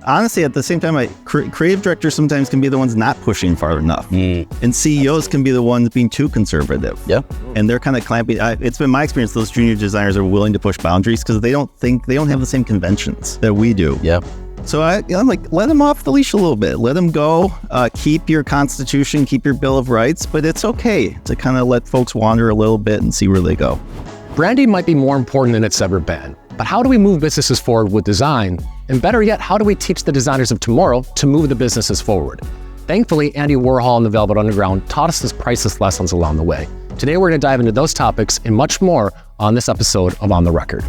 honestly, at the same time, creative directors sometimes can be the ones not pushing far enough. And CEOs can be the ones being too conservative. Yeah. And they're kind of clamping. It's been my experience, those junior designers are willing to push boundaries because they don't have the same conventions that we do. Yeah. So I'm like, let them off the leash a little bit. Let them go. Keep your constitution, keep your Bill of Rights, but it's okay to kind of let folks wander a little bit and see where they go. Branding might be more important than it's ever been, but how do we move businesses forward with design? And better yet, how do we teach the designers of tomorrow to move the businesses forward? Thankfully, Andy Warhol and the Velvet Underground taught us these priceless lessons along the way. Today, we're going to dive into those topics and much more on this episode of On the Record.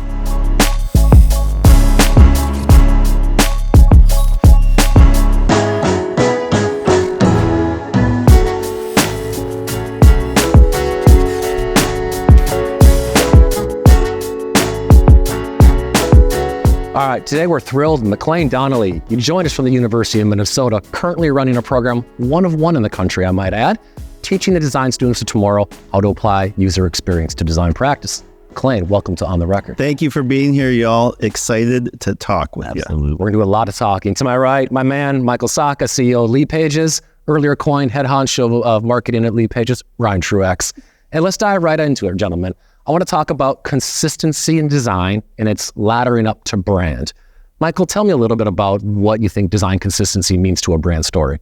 All right, today we're thrilled. McLean Donnelly, you joined us from the University of Minnesota, currently running a program, one of one in the country, I might add, teaching the design students of tomorrow how to apply user experience to design practice. McLean, welcome to On the Record. Thank you for being here, y'all. Excited to talk with you. Absolutely. We're gonna do a lot of talking. To my right, my man, Michael Saka, CEO of Leadpages, earlier coined head honcho of marketing at Leadpages, Ryan Truex. And let's dive right into it, gentlemen. I want to talk about consistency in design and its laddering up to brand. Michael, tell me a little bit about what you think design consistency means to a brand story.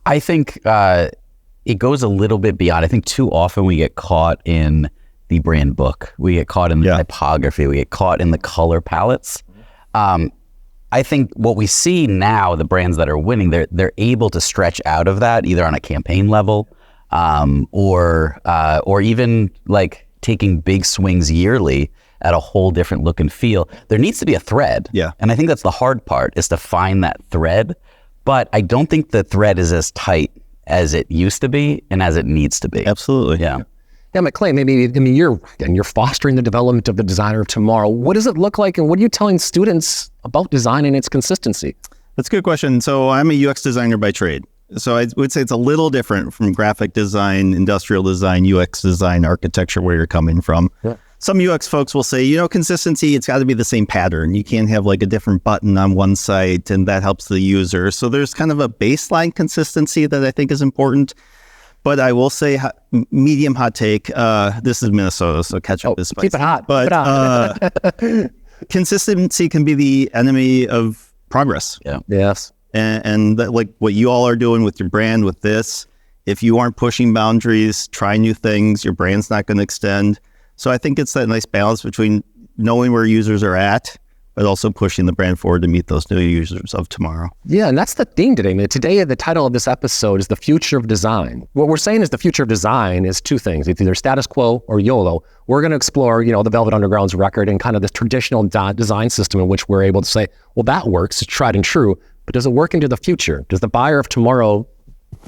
I think it goes a little bit beyond. I think too often we get caught in the brand book. We get caught in the typography. We get caught in the color palettes. I think what we see now, the brands that are winning, they're able to stretch out of that either on a campaign level or even like taking big swings yearly at a whole different look and feel. There needs to be a thread. Yeah. And I think that's the hard part, is to find that thread. But I don't think the thread is as tight as it used to be and as it needs to be. Absolutely. Yeah. Yeah, McLean, you're fostering the development of the designer of tomorrow. What does it look like and what are you telling students about design and its consistency? That's a good question. So I'm a UX designer by trade. So I would say it's a little different from graphic design, industrial design, UX design, architecture, where you're coming from. Yeah. Some UX folks will say, consistency, it's got to be the same pattern. You can't have like a different button on one site and that helps the user. So there's kind of a baseline consistency that I think is important. But I will say, medium hot take, this is Minnesota, so ketchup is spicy. Keep it hot. But consistency can be the enemy of progress. Yeah. Yes. And that, like what you all are doing with your brand, with this, if you aren't pushing boundaries, try new things, your brand's not going to extend. So I think it's that nice balance between knowing where users are at, but also pushing the brand forward to meet those new users of tomorrow. Yeah, and that's the theme today. Today, the title of this episode is The Future of Design. What we're saying is the future of design is two things. It's either status quo or YOLO. We're going to explore, the Velvet Underground's record and kind of the traditional design system in which we're able to say, well, that works, it's tried and true. But does it work into the future? Does the buyer of tomorrow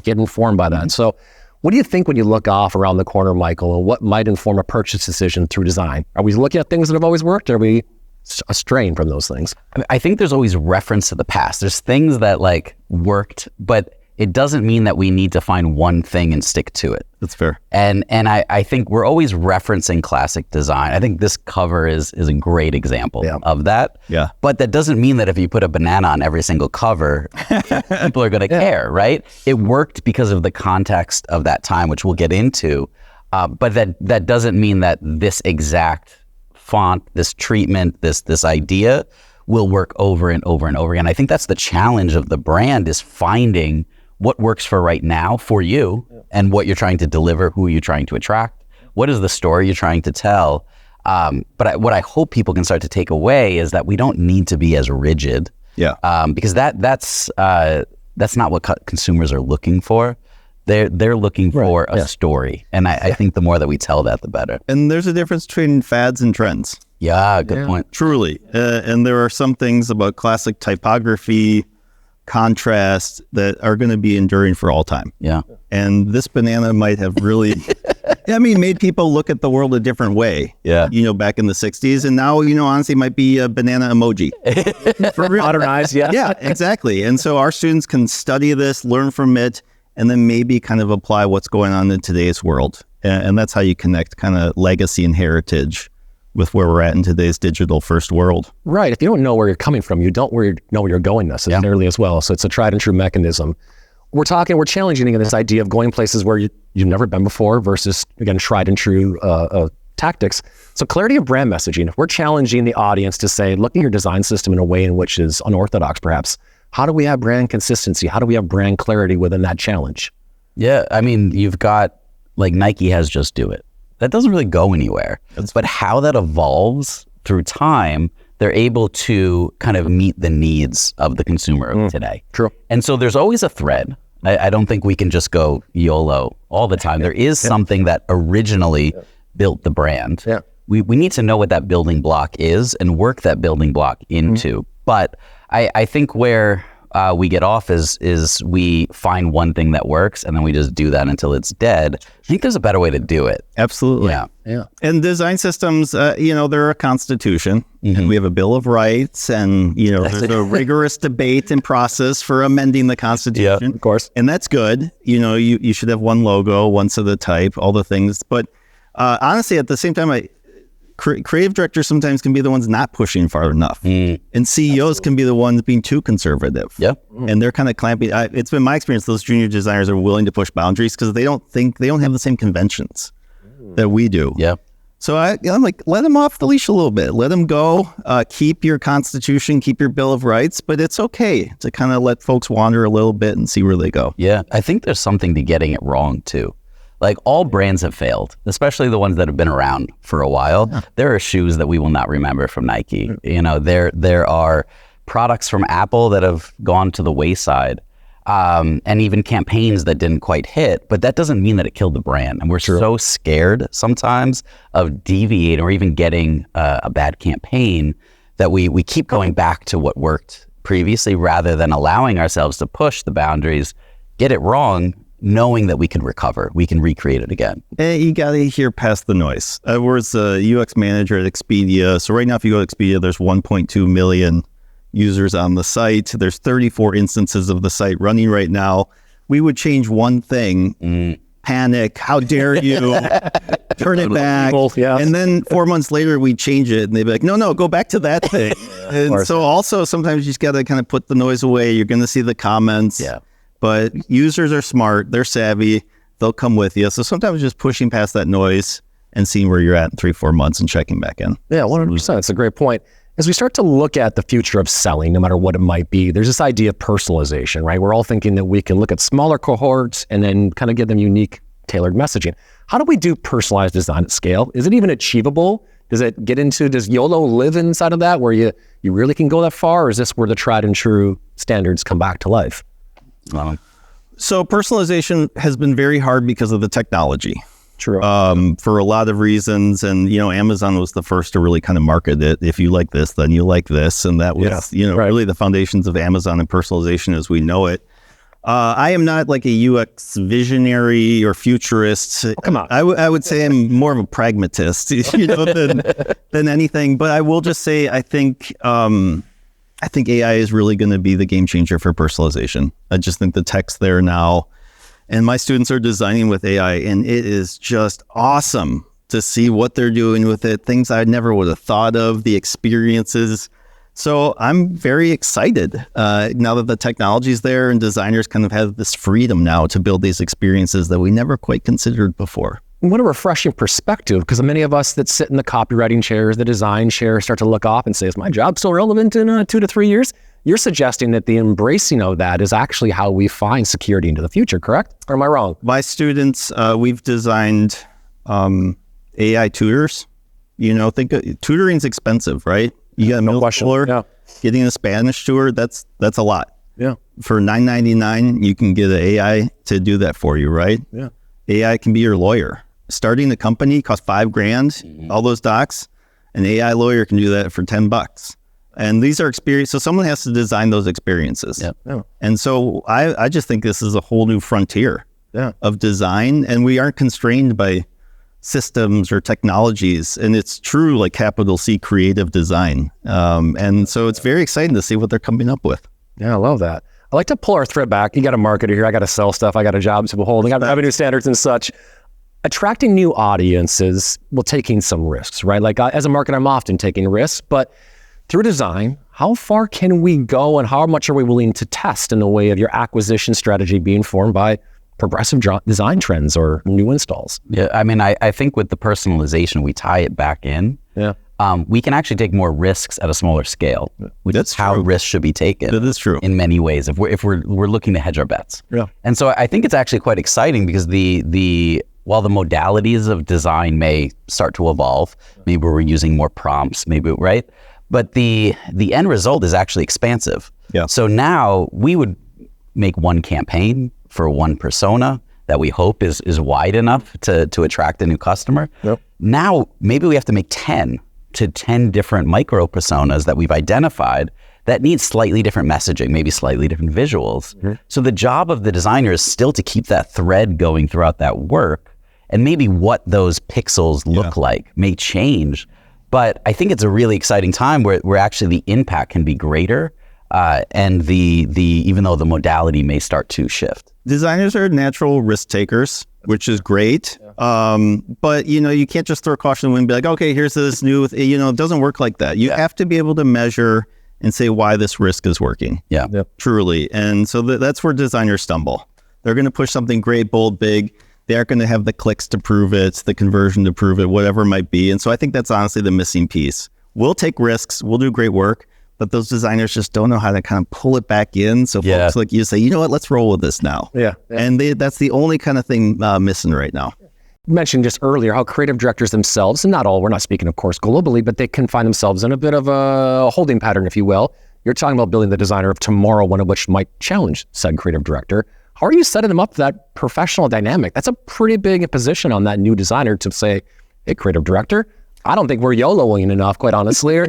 get informed by that? So what do you think when you look off around the corner, Michael, and what might inform a purchase decision through design? Are we looking at things that have always worked? Or are we straying from those things? I think there's always reference to the past. There's things that worked, but it doesn't mean that we need to find one thing and stick to it. That's fair. And I think we're always referencing classic design. I think this cover is a great example of that. Yeah. But that doesn't mean that if you put a banana on every single cover, people are going to care, right? It worked because of the context of that time, which we'll get into. But that doesn't mean that this exact font, this treatment, this idea will work over and over and over again. I think that's the challenge of the brand, is finding what works for right now for you and what you're trying to deliver, who you're trying to attract, what is the story you're trying to tell. But what I hope people can start to take away is that we don't need to be as rigid, because that's not what consumers are looking for. They're looking for a story, and I think the more that we tell that, the better. And there's a difference between fads and trends. Yeah, good point. Truly, and there are some things about classic typography, contrast, that are going to be enduring for all time. Yeah. And this banana might have really, made people look at the world a different way. Yeah. Back in the 60s. And now, honestly, might be a banana emoji. For real. Modernized, yeah. Yeah, exactly. And so our students can study this, learn from it, and then maybe kind of apply what's going on in today's world. And that's how you connect kind of legacy and heritage with where we're at in today's digital first world. Right. If you don't know where you're coming from, you don't know where you're going necessarily as well. So it's a tried and true mechanism. We're challenging this idea of going places where you've never been before versus, again, tried and true tactics. So clarity of brand messaging. If we're challenging the audience to say, look at your design system in a way in which is unorthodox, perhaps, how do we have brand consistency? How do we have brand clarity within that challenge? Yeah, I mean, you've got, like Nike has Just Do It. That doesn't really go anywhere. But how that evolves through time, they're able to kind of meet the needs of the consumer of today. True. And so there's always a thread. I don't think we can just go YOLO all the time. There is something that originally built the brand. Yeah. We need to know what that building block is and work that building block into. But I think where we get off is we find one thing that works and then we just do that until it's dead. I think there's a better way to do it. Absolutely. Yeah. And design systems, they're a constitution, and we have a Bill of Rights, and there's a rigorous debate and process for amending the Constitution. Yeah, of course. And that's good. You should have one logo, one set of type, all the things. But honestly, at the same time, creative directors sometimes can be the ones not pushing far enough, and CEOs can be the ones being too conservative. Yep. And they're kind of clamping. It's been my experience; those junior designers are willing to push boundaries because they don't have the same conventions that we do. Yeah. So I'm like, let them off the leash a little bit. Let them go. Keep your Constitution, keep your Bill of Rights, but it's okay to kind of let folks wander a little bit and see where they go. Yeah, I think there's something to getting it wrong too. Like all brands have failed, especially the ones that have been around for a while. Yeah. There are shoes that we will not remember from Nike. There are products from Apple that have gone to the wayside, and even campaigns that didn't quite hit. But that doesn't mean that it killed the brand. And we're so scared sometimes of deviating or even getting a bad campaign that we keep going back to what worked previously rather than allowing ourselves to push the boundaries, get it wrong, knowing that we can recover, we can recreate it again. And you got to hear past the noise. I was a UX manager at Expedia. So right now, if you go to Expedia, there's 1.2 million users on the site. There's 34 instances of the site running right now. We would change one thing, panic, how dare you, turn it back. And then 4 months later, we change it and they'd be like, no, go back to that thing. And so also sometimes you just got to kind of put the noise away. You're going to see the comments. Yeah. But users are smart, they're savvy, they'll come with you. So sometimes just pushing past that noise and seeing where you're at in 3-4 months and checking back in. Yeah, 100%. That's a great point. As we start to look at the future of selling, no matter what it might be, there's this idea of personalization, right? We're all thinking that we can look at smaller cohorts and then kind of give them unique, tailored messaging. How do we do personalized design at scale? Is it even achievable? Does YOLO live inside of that where you really can go that far? Or is this where the tried and true standards come back to life? So personalization has been very hard because of the technology. True. For a lot of reasons. And, Amazon was the first to really kind of market it. If you like this, then you like this. And that was, really the foundations of Amazon and personalization as we know it. I am not like a UX visionary or futurist. Oh, come on. I would say I'm more of a pragmatist, than anything. But I will just say, I think AI is really going to be the game changer for personalization. I just think the tech's there now. And my students are designing with AI, and it is just awesome to see what they're doing with it, things I never would have thought of, the experiences. So I'm very excited now that the technology is there and designers kind of have this freedom now to build these experiences that we never quite considered before. What a refreshing perspective, because many of us that sit in the copywriting chairs, the design chair, start to look off and say, is my job still relevant in 2 to 3 years? You're suggesting that the embracing of that is actually how we find security into the future, correct? Or am I wrong? My students, we've designed AI tutors. Tutoring's expensive, right? You got a middle schooler, getting a Spanish tutor, that's a lot. Yeah. For $9.99, you can get an AI to do that for you, right? Yeah. AI can be your lawyer. Starting a company costs $5,000, all those docs. An AI lawyer can do that for $10. And these are experiences. So someone has to design those experiences. Yep. Yeah. And so I just think this is a whole new frontier of design. And we aren't constrained by systems or technologies. And it's true, like capital C creative design. And so it's very exciting to see what they're coming up with. Yeah, I love that. I like to pull our thread back. You got a marketer here. I got to sell stuff. I got a job to hold. I got revenue standards and such. attracting new audiences while taking some risks, right? Like as a marketer, I'm often taking risks, but through design, how far can we go and how much are we willing to test in the way of your acquisition strategy being formed by progressive design trends or new installs? Yeah, I mean, I think with the personalization, we tie it back in. Yeah. We can actually take more risks at a smaller scale, which That's is how true. risks should be taken. That is true. In many ways, if we're looking to hedge our bets. Yeah. And so I think it's actually quite exciting because while the modalities of design may start to evolve, maybe we're using more prompts, maybe, right? But the end result is actually expansive. Yeah. So now we would make one campaign for one persona that we hope is wide enough to attract a new customer. Yep. Now maybe we have to make 10 different micro personas that we've identified that need slightly different messaging, maybe slightly different visuals. Mm-hmm. So the job of the designer is still to keep that thread going throughout that work, and maybe what those pixels look like may change. But I think it's a really exciting time where actually the impact can be greater, and the even though the modality may start to shift. Designers are natural risk takers, which is great. But you can't just throw caution to the wind and be like, okay, here's this new, it doesn't work like that. You have to be able to measure and say why this risk is working. Yeah. Yep. Truly. And so that's where designers stumble. They're going to push something great, bold, big. They aren't going to have the clicks to prove it, the conversion to prove it, whatever it might be. And so I think that's honestly the missing piece. We'll take risks. We'll do great work. But those designers just don't know how to kind of pull it back in. So folks like you say, you know what, let's roll with this now. Yeah. And that's the only kind of thing missing right now. You mentioned just earlier how creative directors themselves, and not all, we're not speaking, of course, globally, but they can find themselves in a bit of a holding pattern, if you will. You're talking about building the designer of tomorrow, one of which might challenge said creative director. How are you setting them up for that professional dynamic? That's a pretty big position on that new designer to say, hey, creative director, I don't think we're YOLOing enough, quite honestly. Or,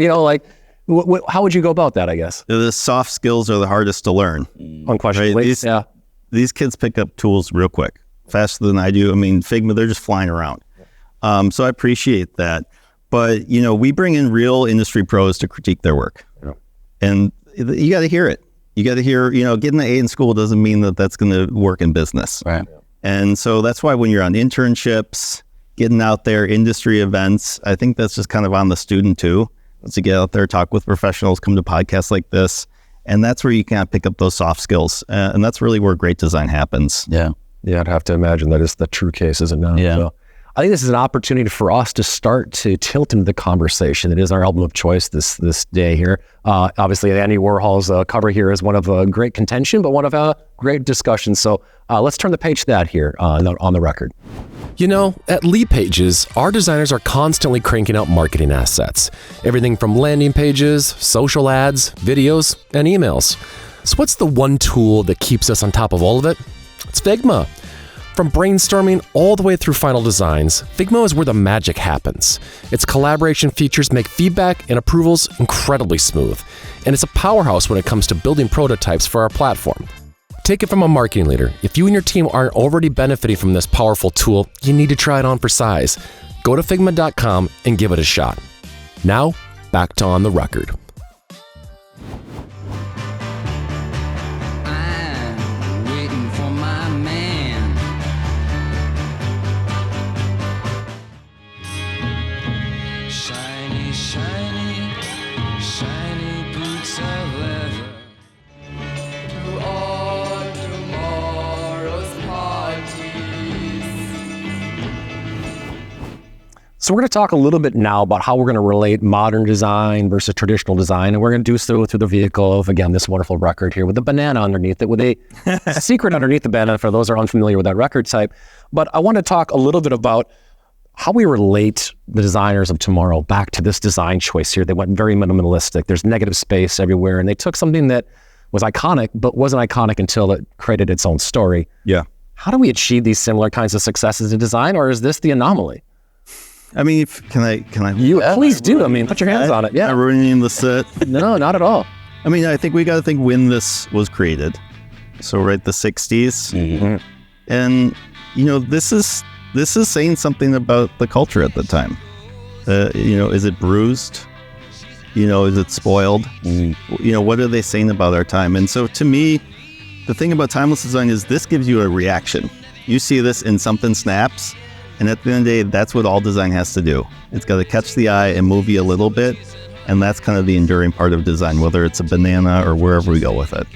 how would you go about that, I guess? The soft skills are the hardest to learn. Unquestionably, right? These kids pick up tools real quick, faster than I do. I mean, Figma, they're just flying around. So I appreciate that. But, we bring in real industry pros to critique their work. Yeah. And you got to hear it. You got to hear, getting an A in school doesn't mean that that's going to work in business. Right. And so that's why when you're on internships, getting out there, industry events, I think that's just kind of on the student too. To get out there, talk with professionals, come to podcasts like this. And that's where you can pick up those soft skills. And that's really where great design happens. Yeah. Yeah, I'd have to imagine that is the true case, is it not? Yeah. So I think this is an opportunity for us to start to tilt into the conversation. It is our album of choice this day here. Obviously, Andy Warhol's cover here is one of great contention, but one of great discussion. So let's turn the page to that here on the record. At Leadpages, our designers are constantly cranking out marketing assets. Everything from landing pages, social ads, videos, and emails. So what's the one tool that keeps us on top of all of it? It's Figma. From brainstorming all the way through final designs, Figma is where the magic happens. Its collaboration features make feedback and approvals incredibly smooth, and it's a powerhouse when it comes to building prototypes for our platform. Take it from a marketing leader. If you and your team aren't already benefiting from this powerful tool, you need to try it on for size. Go to Figma.com and give it a shot. Now, back to On the Record. So we're going to talk a little bit now about how we're going to relate modern design versus traditional design. And we're going to do so through the vehicle of, again, this wonderful record here with a banana underneath it, with a secret underneath the banana for those who are unfamiliar with that record type. But I want to talk a little bit about how we relate the designers of tomorrow back to this design choice here. They went very minimalistic. There's negative space everywhere. And they took something that was iconic, but wasn't iconic until it created its own story. Yeah. How do we achieve these similar kinds of successes in design, or is this the anomaly? I mean, can I? Please do. I mean, put your hands on it. Yeah. Am I ruining the set? No, not at all. I mean, I think we got to think when this was created. So, right, the 60s. Mm-hmm. And, this is saying something about the culture at the time. Is it bruised? Is it spoiled? Mm-hmm. What are they saying about our time? And so to me, the thing about timeless design is this gives you a reaction. You see this and something snaps. And at the end of the day, that's what all design has to do. It's got to catch the eye and move you a little bit. And that's kind of the enduring part of design, whether it's a banana or wherever we go with it.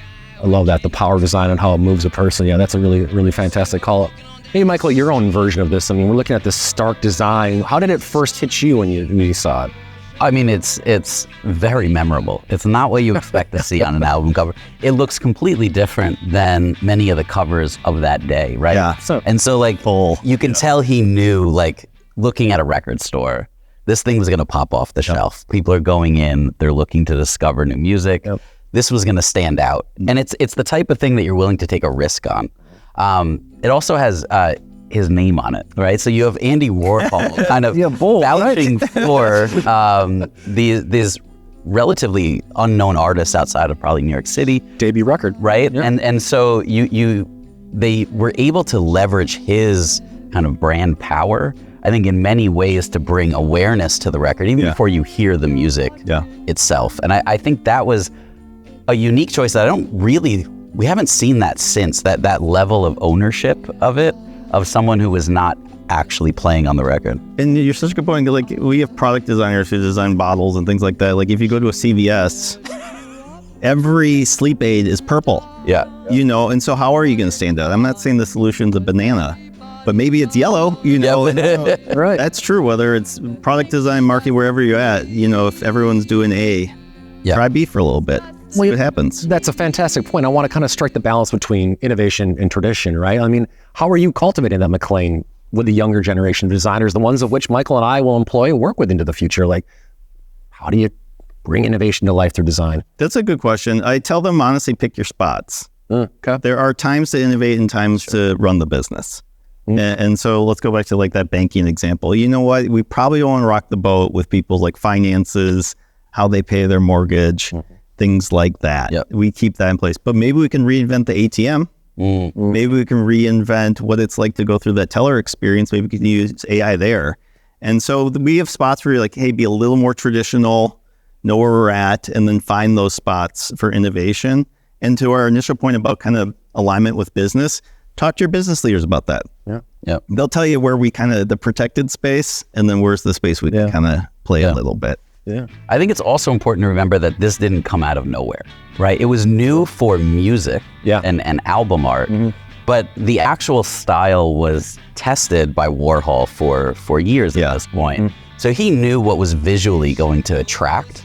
I love that, the power of design and how it moves a person. Yeah, that's a really, really fantastic call-up. Hey, Michael, your own version of this. I mean, we're looking at this stark design. How did it first hit you when you saw it? I mean, it's very memorable. It's not what you expect to see on an album cover. It looks completely different than many of the covers of that day, right? Yeah. So like, you can tell he knew, like, looking at a record store, this thing was going to pop off the shelf. People are going in, they're looking to discover new music. Yep. This was going to stand out. And it's the type of thing that you're willing to take a risk on. It also has his name on it, right? So you have Andy Warhol kind of vouching for these relatively unknown artists outside of probably New York City. Debut record. Right? Yeah. And so they were able to leverage his kind of brand power, I think, in many ways to bring awareness to the record, even before you hear the music itself. And I think that was a unique choice that we haven't seen that since, that level of ownership of it, of someone who was not actually playing on the record. And you're such a good point. Like, we have product designers who design bottles and things like that. Like, if you go to a CVS, every sleep aid is purple. Yeah. You know, and so how are you going to stand out? I'm not saying the solution's a banana, but maybe it's yellow, you know. Right. That's true. Whether it's product design, marketing, wherever you're at, you know, if everyone's doing A, try B for a little bit. See what happens. That's a fantastic point. I want to kind of strike the balance between innovation and tradition, right? I mean, how are you cultivating that, McLean, with the younger generation of designers, the ones of which Michael and I will employ and work with into the future? Like, how do you bring innovation to life through design? That's a good question. I tell them, honestly, pick your spots. Okay. There are times to innovate and times to run the business. And so let's go back to like that banking example. You know what? We probably don't want to rock the boat with people's like finances, how they pay their mortgage, things like that. Yep. We keep that in place. But maybe we can reinvent the ATM. Maybe we can reinvent what it's like to go through that teller experience. Maybe we can use AI there. And so we have spots where you're like, hey, be a little more traditional, know where we're at, and then find those spots for innovation. And to our initial point about kind of alignment with business, talk to your business leaders about that. Yeah. They'll tell you where we kind of, the protected space, and then where's the space we can kind of play a little bit. Yeah. I think it's also important to remember that this didn't come out of nowhere, right? It was new for music and album art, but the actual style was tested by Warhol for years at this point. So he knew what was visually going to attract,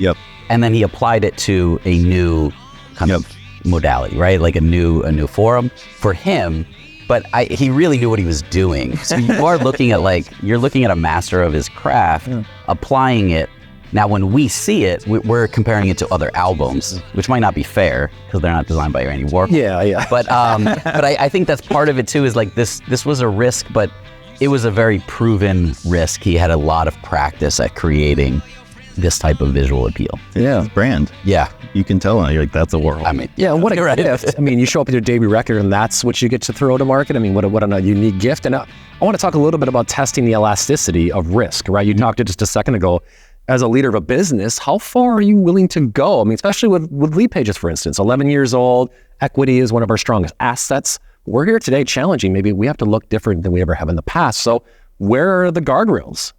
and then he applied it to a new kind of modality, right? Like a new forum for him. But he really knew what he was doing. So you are looking at you're looking at a master of his craft, applying it. Now, when we see it, we're comparing it to other albums, which might not be fair because they're not designed by Andy Warhol. Yeah. But I think that's part of it too. Is like this was a risk, but it was a very proven risk. He had a lot of practice at creating this type of visual appeal. Yeah, brand. Yeah, you can tell. You're like, that's a Warhol. I mean, what a gift. I mean, you show up with your debut record, and that's what you get to throw to market. I mean, what a unique gift. And I want to talk a little bit about testing the elasticity of risk. Right? You talked just a second ago. As a leader of a business, how far are you willing to go? I mean, especially with Leadpages, for instance, 11 years old, equity is one of our strongest assets. We're here today challenging. Maybe we have to look different than we ever have in the past. So where are the guardrails?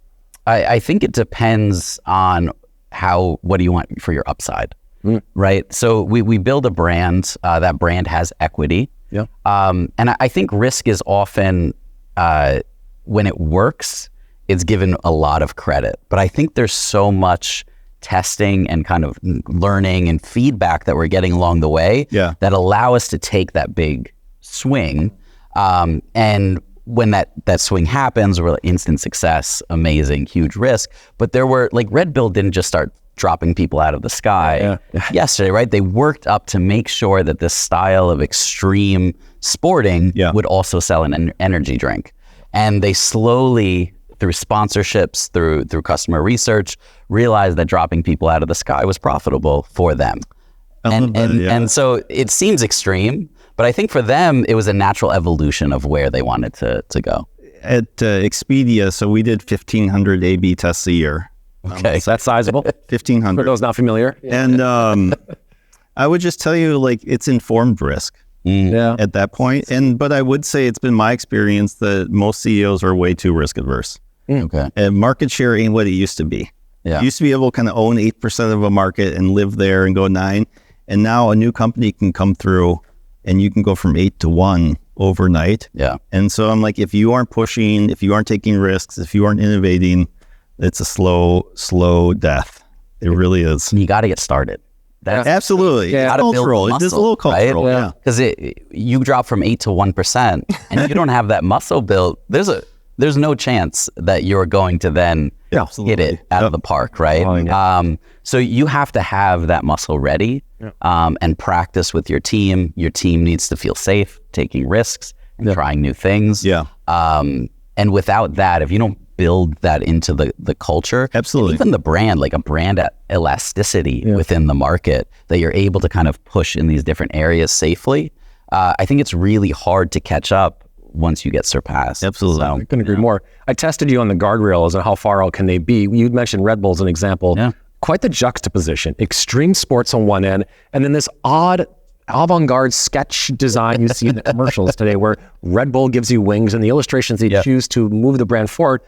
I think it depends on what do you want for your upside, right? So we build a brand, that brand has equity. Yeah. And I think risk is often, when it works, it's given a lot of credit. But I think there's so much testing and kind of learning and feedback that we're getting along the way that allow us to take that big swing. And when that swing happens, we're like instant success, amazing, huge risk. But there were, like, Red Bull didn't just start dropping people out of the sky yesterday, right? They worked up to make sure that this style of extreme sporting would also sell an energy drink. And they slowly, through sponsorships, through customer research, realized that dropping people out of the sky was profitable for them. And so it seems extreme, but I think for them, it was a natural evolution of where they wanted to go. At Expedia, so we did 1,500 A/B tests a year. Okay. So that's sizable. 1,500. For those not familiar. And I would just tell you, like, it's informed risk. Yeah. at that point. But I would say it's been my experience that most CEOs are way too risk adverse. Okay. And market share ain't what it used to be. Yeah. You used to be able to kind of own 8% of a market and live there and go 9. And now a new company can come through and you can go from 8 to 1 overnight. Yeah. And so I'm like, if you aren't pushing, if you aren't taking risks, if you aren't innovating, it's a slow death. It really is. You got to get started. That's Absolutely. Yeah. It's gotta build cultural. muscle, It is a little cultural. right? Yeah. Because you drop from 8 to 1%, and you don't have that muscle built. There's no chance that you're going to then hit it out of the park, right? Oh, yeah. So you have to have that muscle ready and practice with your team. Your team needs to feel safe taking risks and trying new things. Yeah. And without that, if you don't build that into the culture, Absolutely. even the brand, like a brand elasticity within the market that you're able to kind of push in these different areas safely, I think it's really hard to catch up once you get surpassed. Absolutely. I couldn't agree more. I tested you on the guardrails and how far out can they be. You mentioned Red Bull as an example. Yeah. Quite the juxtaposition. Extreme sports on one end, and then this odd avant-garde sketch design you see in the commercials today where Red Bull gives you wings, and the illustrations they choose to move the brand forward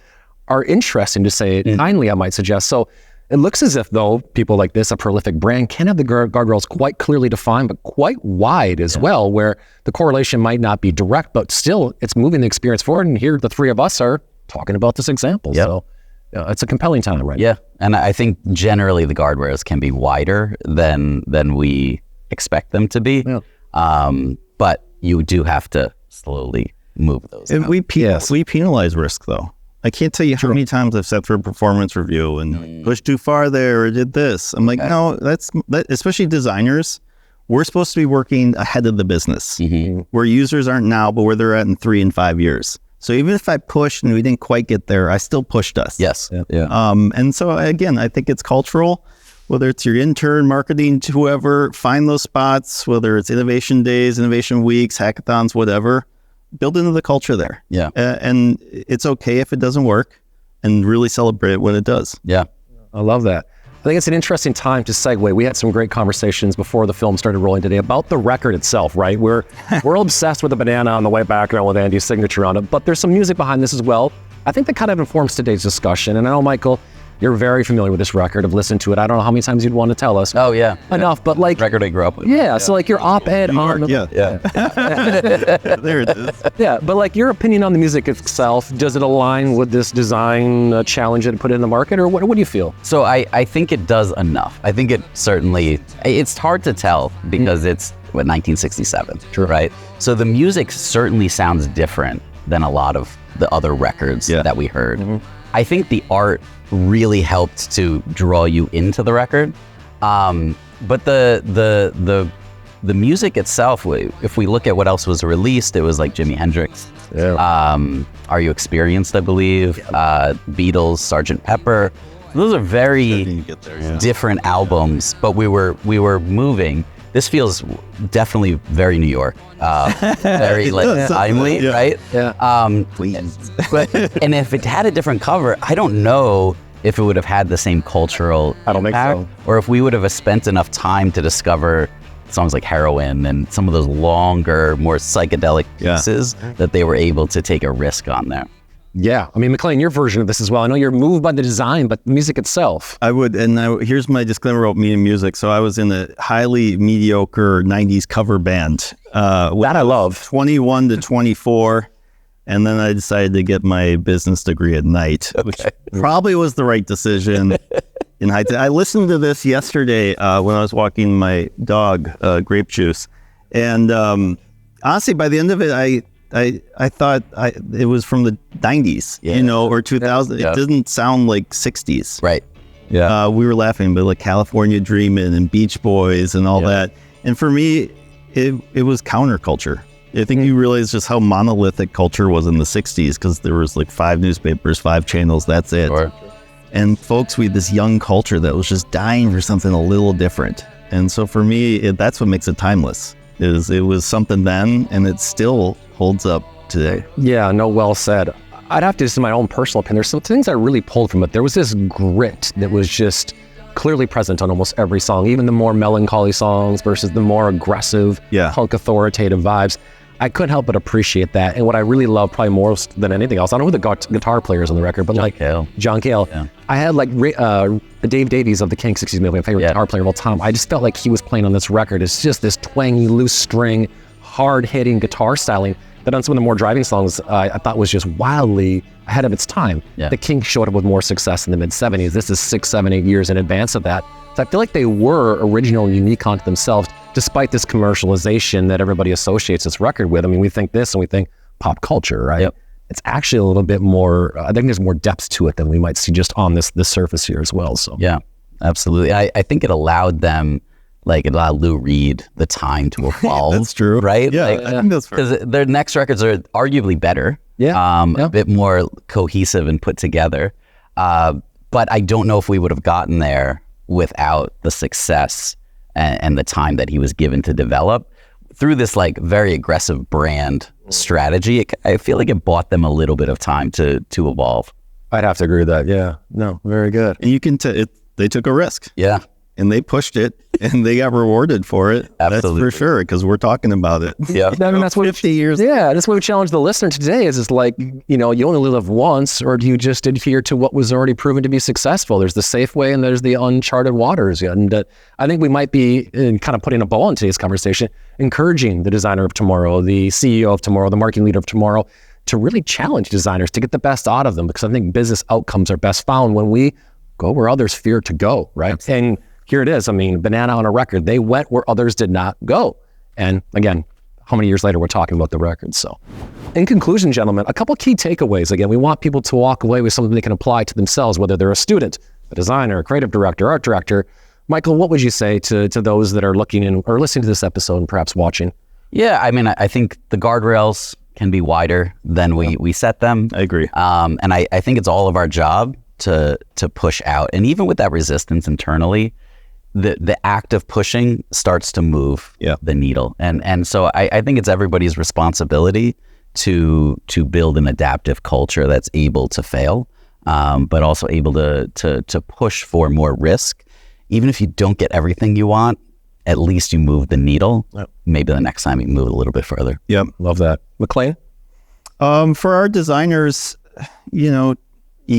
are interesting, to say it kindly, I might suggest. So it looks as if, though, people like this, a prolific brand, can have the guardrails quite clearly defined, but quite wide as well, where the correlation might not be direct, but still it's moving the experience forward. And here the three of us are talking about this example. Yep. So it's a compelling time, right? Yeah. And I think generally the guardrails can be wider than we expect them to be. Yeah. But you do have to slowly move those. And out. we penalize risk, though. I can't tell you how many times I've sat for a performance review and pushed too far there or did this. I'm like, no, that, especially designers, we're supposed to be working ahead of the business where users aren't now, but where they're at in 3 and 5 years. So even if I pushed and we didn't quite get there, I still pushed us. Yes. Yeah. And so again, I think it's cultural, whether it's your intern, marketing, to whoever, find those spots, whether it's innovation days, innovation weeks, hackathons, whatever. Build into the culture there. Yeah. And it's okay if it doesn't work, and really celebrate it when it does. Yeah. I love that. I think it's an interesting time to segue. We had some great conversations before the film started rolling today about the record itself, right? We're obsessed with the banana on the white background with Andy's signature on it, but there's some music behind this as well. I think that kind of informs today's discussion. And I know, Michael, you're very familiar with this record. I've listened to it. I don't know how many times you'd want to tell us. Oh, yeah. Enough, but like... Record I grew up with. Yeah, so like your op-ed on... Yeah. There it is. Yeah, but like your opinion on the music itself, does it align with this design challenge that put in the market, or what do you feel? So I think it does enough. I think it certainly, it's hard to tell because it's, 1967, right? So the music certainly sounds different than a lot of the other records that we heard. I think the art really helped to draw you into the record. But the music itself, if we look at what else was released, it was like Jimi Hendrix. Are You Experienced, I believe, Beatles, Sgt. Pepper. Those are very different albums, but we were moving. This feels definitely very New York, very like timely, right? Yeah. Please. And if it had a different cover, I don't know if it would have had the same cultural impact, or if we would have spent enough time to discover songs like Heroin and some of those longer, more psychedelic pieces that they were able to take a risk on there. Yeah, I mean, McLean, your version of this as well. I know you're moved by the design, but the music itself. I would, here's my disclaimer about me and music. So I was in a highly mediocre 90s cover band. That I love. 21 to 24. And then I decided to get my business degree at night, which probably was the right decision in hindsight. I listened to this yesterday when I was walking my dog, Grape Juice. And honestly, by the end of it, I thought it was from the 90s, or 2000. It didn't sound like 60s. Right. Yeah. We were laughing, but like California Dreamin' and Beach Boys and all that. And for me, it was counterculture. I think you realize just how monolithic culture was in the 60s, because there was like 5 newspapers, 5 channels, that's it. Sure. And folks, we had this young culture that was just dying for something a little different. And so for me, that's what makes it timeless. It was something then, and it still holds up today. Yeah, no, well said. I'd have to, just in my own personal opinion, there's some things I really pulled from it. There was this grit that was just clearly present on almost every song, even the more melancholy songs versus the more aggressive, punk authoritative vibes. I couldn't help but appreciate that. And what I really love, probably more than anything else, I don't know who the guitar player is on the record, but John Cale. Yeah. I had like Dave Davies of the Kinks, my favorite guitar player of all time. I just felt like he was playing on this record. It's just this twangy, loose string, hard-hitting guitar styling that on some of the more driving songs I thought was just wildly ahead of its time. Yeah. The Kinks showed up with more success in the mid-'70s. This is 6, 7, 8 years in advance of that. So I feel like they were original and unique unto themselves, despite this commercialization that everybody associates this record with. I mean, we think this and we think pop culture, right? Yep. It's actually a little bit more, I think there's more depth to it than we might see just on this surface here as well. So yeah, absolutely. I think it allowed them, like it allowed Lou Reed the time to evolve. That's true. Right? Yeah, I think that's fair. Because their next records are arguably better. A bit more cohesive and put together. But I don't know if we would have gotten there without the success and the time that he was given to develop through this like very aggressive brand strategy. I feel like it bought them a little bit of time to evolve. I'd have to agree with that. Yeah, no, very good. And you can they took a risk. Yeah. And they pushed it, and they got rewarded for it. Absolutely. That's for sure, because we're talking about it. Yeah, I mean, that's what 50 years. Yeah, that's what we challenge the listener today. Is like, you only live once, or do you just adhere to what was already proven to be successful? There's the safe way, and there's the uncharted waters. And I think we might be kind of putting a bow on today's conversation, encouraging the designer of tomorrow, the CEO of tomorrow, the marketing leader of tomorrow, to really challenge designers to get the best out of them. Because I think business outcomes are best found when we go where others fear to go, right? Absolutely. And here it is. I mean, Banana on a record, they went where others did not go. And again, how many years later we're talking about the record. So in conclusion, gentlemen, a couple key takeaways. Again, we want people to walk away with something they can apply to themselves, whether they're a student, a designer, a creative director, art director. Michael, what would you say to those that are looking in or listening to this episode and perhaps watching? Yeah, I mean, I think the guardrails can be wider than we set them. I agree. And I think it's all of our job to push out. And even with that resistance internally, the act of pushing starts to move the needle. And so I think it's everybody's responsibility to build an adaptive culture that's able to fail, but also able to push for more risk. Even if you don't get everything you want, at least you move the needle. Yep. Maybe the next time you move it a little bit further. Yep. Love that. McLean? For our designers, you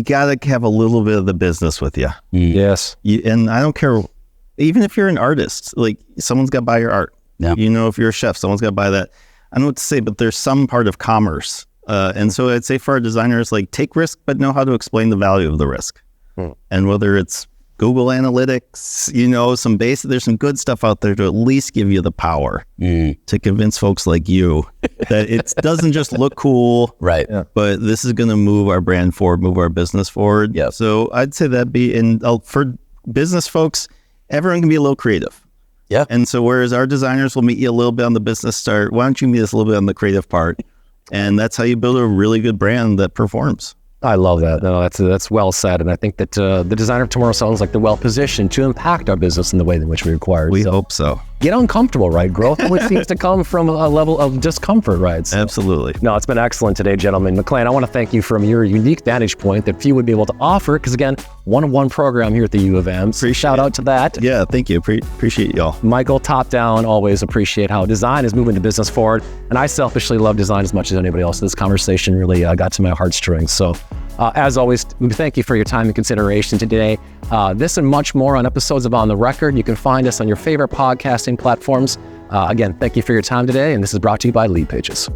got to have a little bit of the business with you. Yes. And I don't care. Even if you're an artist, like someone's got to buy your art. Yeah. If you're a chef, someone's got to buy that. I don't know what to say, but there's some part of commerce. And so I'd say for our designers, like take risk, but know how to explain the value of the risk. And whether it's Google Analytics, there's some good stuff out there to at least give you the power to convince folks like you that it doesn't just look cool, right? But this is going to move our brand forward, move our business forward. Yeah. So I'd say for business folks, everyone can be a little creative. Yeah. And so whereas our designers will meet you a little bit on the business start, why don't you meet us a little bit on the creative part? And that's how you build a really good brand that performs. I love that. No, that's well said. And I think that the designer of tomorrow sounds like they're well positioned to impact our business in the way in which we require. We hope so. Get uncomfortable, right? Growth always seems to come from a level of discomfort, right? So, absolutely. No, it's been excellent today, gentlemen. McLean, I want to thank you from your unique vantage point that few would be able to offer, because again, one-on-one program here at the U of M. So shout out to that. Yeah, thank you. Appreciate y'all. Michael, top down, always appreciate how design is moving the business forward. And I selfishly love design as much as anybody else. This conversation really got to my heartstrings. So as always, thank you for your time and consideration today. This and much more on episodes of On the Record. You can find us on your favorite podcasting platforms. Again, thank you for your time today, and this is brought to you by Leadpages.